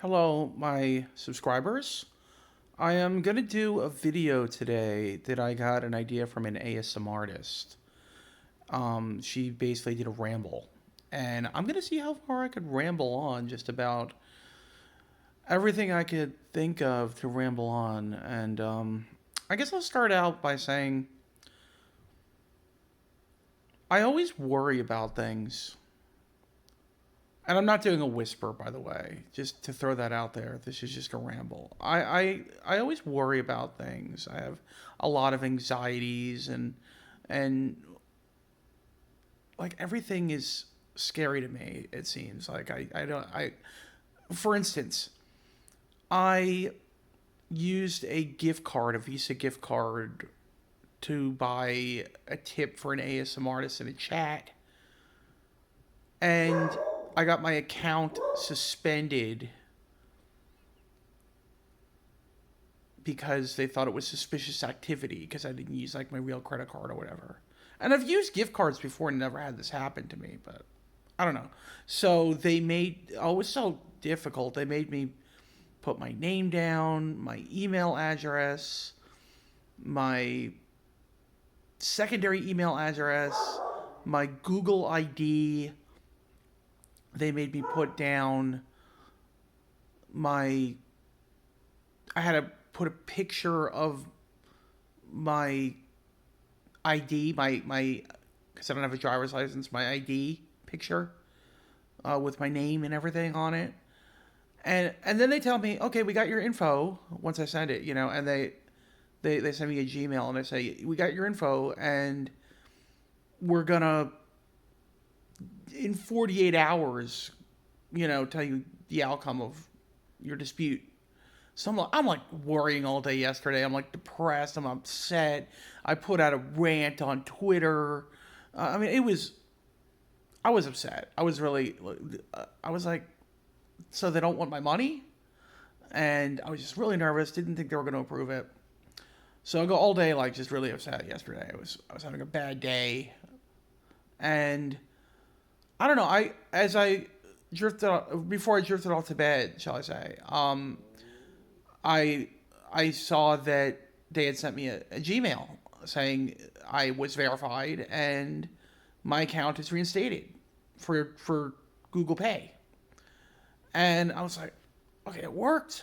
Hello, my subscribers. I am going to do a video today that I got an idea from an ASM artist. She basically did a ramble. And I'm going to see how far I could ramble on just about everything I could think of to ramble on. And I guess I'll start out by saying I always worry about things. And I'm not doing a whisper, by the way, just to throw that out there. This is just a ramble. I always worry about things. I have a lot of anxieties and like everything is scary to me, it seems. Like I don't I for instance, I used a gift card, a Visa gift card to buy a tip for an ASM artist in a chat, and I got my account suspended because they thought it was suspicious activity because I didn't use like my real credit card or whatever. And I've used gift cards before and never had this happen to me, but I don't know. So they made it was so difficult. They made me put my name down, my email address, my secondary email address, my Google ID. They made me put down my I had to put a picture of my ID, my because I don't have a driver's license, my ID picture with my name and everything on it. And then they tell me, okay, we got your info once I send it, and they send me a Gmail and they say we got your info and we're gonna in 48 hours, tell you the outcome of your dispute. So I'm like worrying all day yesterday. I'm like depressed. I'm upset. I put out a rant on Twitter. I was upset. I was like, so they don't want my money? And I was just really nervous. Didn't think they were going to approve it. So I go all day like just really upset yesterday. I was having a bad day. And I don't know. As I drifted before I drifted off to bed, shall I say, I saw that they had sent me a Gmail saying I was verified and my account is reinstated for Google Pay. And I was like, okay, it worked.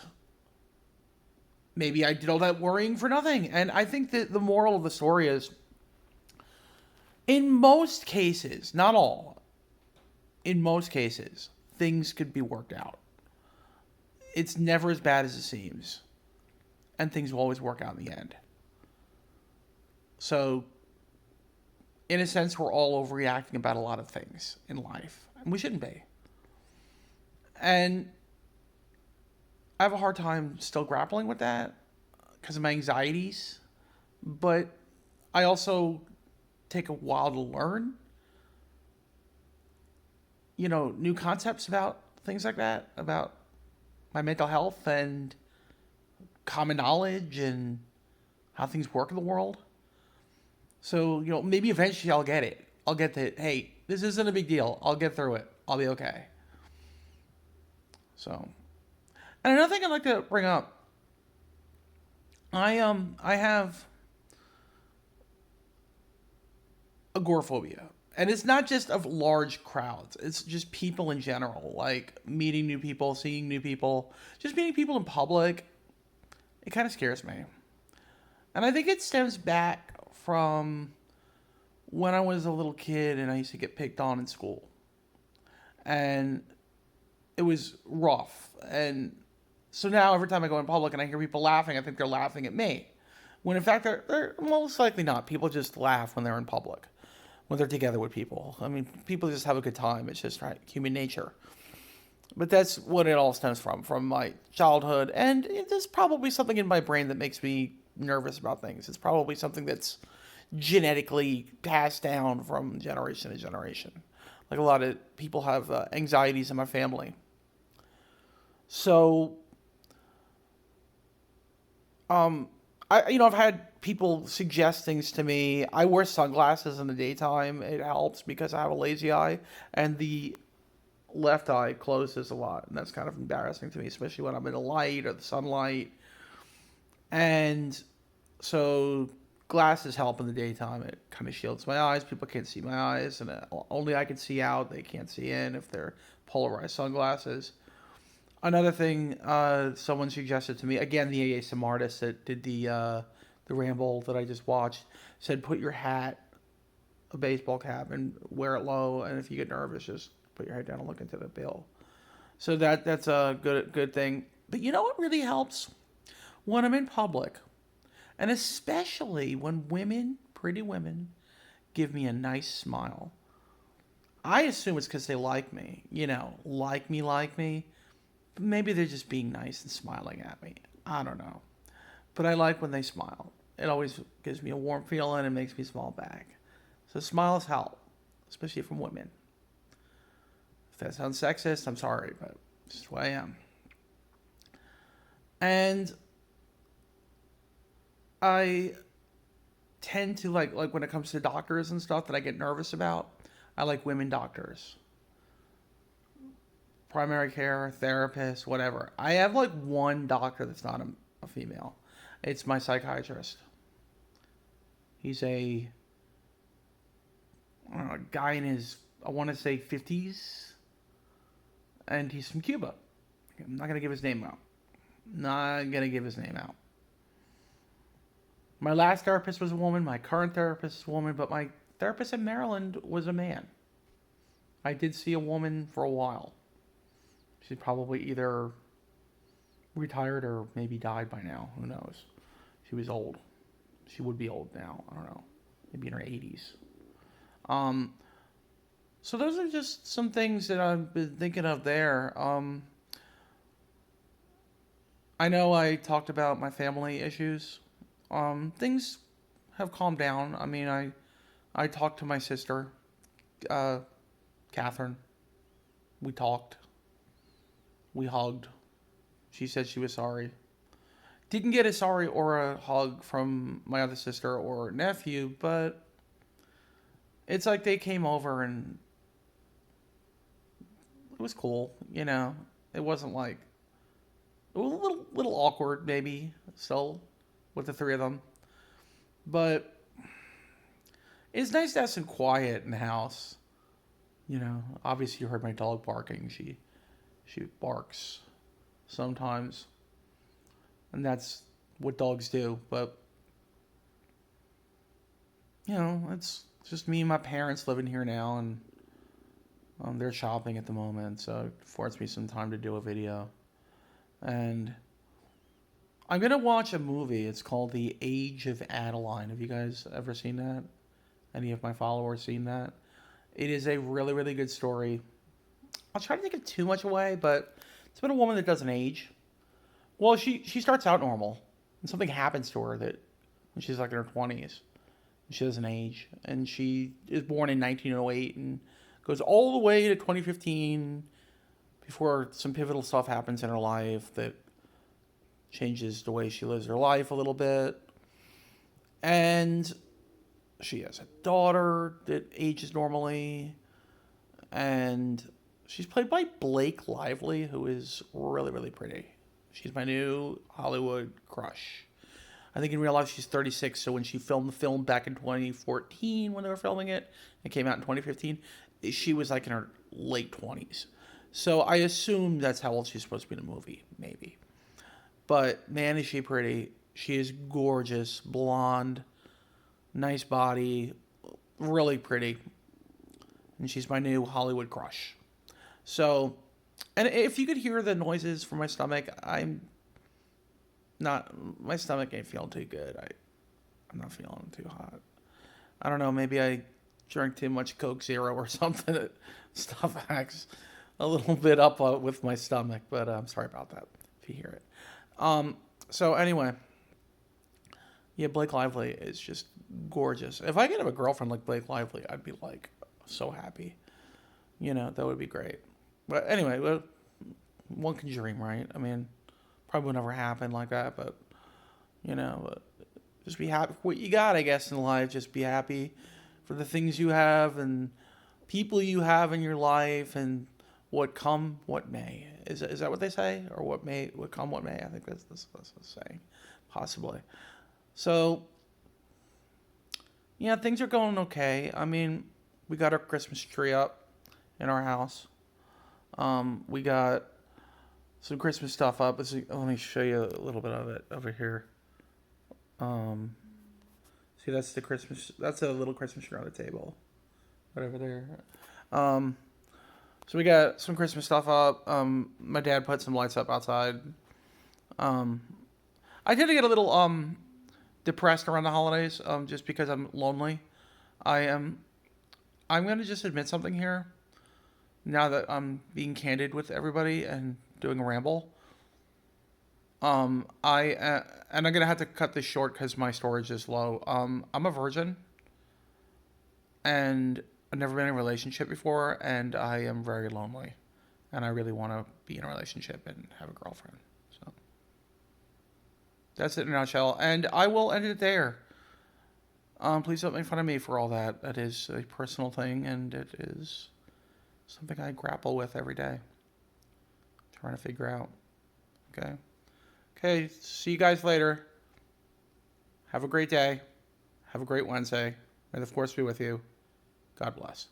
Maybe I did all that worrying for nothing. And I think that the moral of the story is, in most cases, not all, in most cases, things could be worked out. It's never as bad as it seems. And things will always work out in the end. So, in a sense, we're all overreacting about a lot of things in life. And we shouldn't be. And I have a hard time still grappling with that because of my anxieties. But I also take a while to learn, new concepts about things like that, about my mental health and common knowledge and how things work in the world. So, maybe eventually I'll get it. I'll get that, hey, this isn't a big deal. I'll get through it. I'll be okay. So, and another thing I'd like to bring up, I have agoraphobia. And it's not just of large crowds. It's just people in general, like meeting new people, seeing new people, just meeting people in public. It kind of scares me. And I think it stems back from when I was a little kid and I used to get picked on in school. And it was rough. And so now every time I go in public and I hear people laughing, I think they're laughing at me. When in fact, they're most likely not. People just laugh when they're in public, when they're together with people. I mean, people just have a good time. It's just human nature. But that's what it all stems from my childhood. And there's probably something in my brain that makes me nervous about things. It's probably something that's genetically passed down from generation to generation. Like a lot of people have anxieties in my family. So, I've had people suggest things to me. I wear sunglasses in the daytime. It helps because I have a lazy eye, and the left eye closes a lot, and that's kind of embarrassing to me, especially when I'm in the light or the sunlight. And so glasses help in the daytime. It kind of shields my eyes. People can't see my eyes, and only I can see out. They can't see in if they're polarized sunglasses. Another thing someone suggested to me, again, the ASM artist that did the ramble that I just watched, said put your hat, a baseball cap, and wear it low. And if you get nervous, just put your head down and look into the bill. So that's a good thing. But you know what really helps? When I'm in public, and especially when women, pretty women, give me a nice smile. I assume it's because they like me, like me. But maybe they're just being nice and smiling at me. I don't know. But I like when they smile. It always gives me a warm feeling and makes me smile back. So smiles help, especially from women. If that sounds sexist, I'm sorry, but it's just who I am. And I tend to like when it comes to doctors and stuff that I get nervous about. I like women doctors, primary care, therapist, whatever. I have like one doctor that's not a female. It's my psychiatrist. He's I don't know, a guy in his, I want to say 50s, and he's from Cuba. I'm not gonna give his name out. Not gonna give his name out. My last therapist was a woman. My current therapist is a woman, but my therapist in Maryland was a man. I did see a woman for a while. She's probably either retired or maybe died by now. Who knows? She was old. She would be old now. I don't know. Maybe in her 80s. So those are just some things that I've been thinking of there. I know I talked about my family issues. Things have calmed down. I mean, I talked to my sister, Catherine. We talked. We hugged. She said she was sorry. Didn't get a sorry or a hug from my other sister or nephew, but it's like they came over and it was cool, It wasn't like, it was a little awkward maybe still with the three of them, but it's nice to have some quiet in the house. Obviously you heard my dog barking. She barks sometimes, and that's what dogs do. But it's just me and my parents living here now, and they're shopping at the moment, so it affords me some time to do a video. And I'm gonna watch a movie. It's called The Age of Adaline. Have you guys ever seen that? Any of my followers seen that? It is a really, really good story. I'll try to take it too much away, but it's about a woman that doesn't age. Well, she starts out normal, and something happens to her that when she's like in her 20s, she doesn't age, and she is born in 1908 and goes all the way to 2015 before some pivotal stuff happens in her life that changes the way she lives her life a little bit. And she has a daughter that ages normally, and she's played by Blake Lively, who is really, really pretty. She's my new Hollywood crush. I think in real life she's 36, so when she filmed the film back in 2014, when they were filming it, it came out in 2015, she was like in her late 20s. So I assume that's how old she's supposed to be in the movie, maybe. But man, is she pretty. She is gorgeous, blonde, nice body, really pretty. And she's my new Hollywood crush. So, and if you could hear the noises from my stomach, my stomach ain't feeling too good. I'm not feeling too hot. I don't know, maybe I drank too much Coke Zero or something. Stuff acts a little bit up with my stomach, but I'm sorry about that if you hear it. So anyway, yeah, Blake Lively is just gorgeous. If I could have a girlfriend like Blake Lively, I'd be like so happy. That would be great. But anyway, one can dream, right? I mean, probably would never happen like that, but just be happy for what you got, I guess, in life. Just be happy for the things you have and people you have in your life and what come what may. Is that what they say, or what come what may? I think that's the saying, possibly. So yeah, things are going okay. I mean, we got our Christmas tree up in our house. We got some Christmas stuff up. Let me show you a little bit of it over here. Um, See, that's the Christmas. That's a little Christmas tree on the table, right over there. Um, so we got some Christmas stuff up. My dad put some lights up outside. Um, I tend to get a little depressed around the holidays, just because I'm lonely. I am. I'm gonna just admit something here. Now that I'm being candid with everybody and doing a ramble, and I'm gonna have to cut this short because my storage is low. I'm a virgin, and I've never been in a relationship before, and I am very lonely, and I really want to be in a relationship and have a girlfriend. So that's it in a nutshell, and I will end it there. Please don't make fun of me for all that. That is a personal thing, and it is something I grapple with every day, trying to figure out. Okay. Okay. See you guys later. Have a great day. Have a great Wednesday. May the force be with you. God bless.